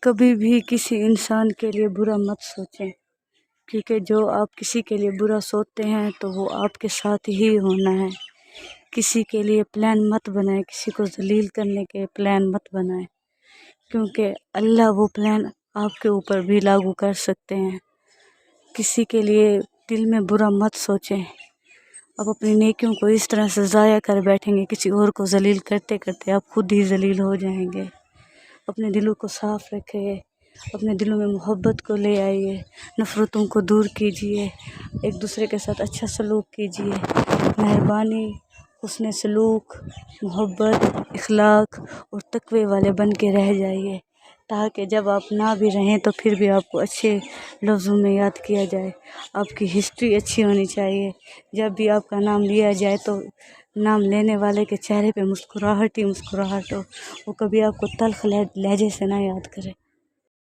کبھی بھی کسی انسان کے لیے برا مت سوچیں، کیونکہ جو آپ کسی کے لیے برا سوچتے ہیں تو وہ آپ کے ساتھ ہی ہونا ہے۔ کسی کے لیے پلان مت بنائیں، کسی کو ذلیل کرنے کے پلان مت بنائیں، کیونکہ اللہ وہ پلان آپ کے اوپر بھی لاگو کر سکتے ہیں۔ کسی کے لیے دل میں برا مت سوچیں۔ آپ اپنی نیکیوں کو اس طرح سے ضائع کر بیٹھیں گے، کسی اور کو ذلیل کرتے کرتے آپ خود ہی ذلیل ہو جائیں گے۔ اپنے دلوں کو صاف رکھیں، اپنے دلوں میں محبت کو لے آئیے، نفرتوں کو دور کیجیے، ایک دوسرے کے ساتھ اچھا سلوک کیجیے، مہربانی، حسن سلوک، محبت، اخلاق اور تقوی والے بن کے رہ جائیے، تاکہ جب آپ نہ بھی رہیں تو پھر بھی آپ کو اچھے لفظوں میں یاد کیا جائے۔ آپ کی ہسٹری اچھی ہونی چاہیے، جب بھی آپ کا نام لیا جائے تو نام لینے والے کے چہرے پہ مسکراہٹ ہی مسکراہٹ ہو، وہ کبھی آپ کو تلخ لہجے سے نہ یاد کرے۔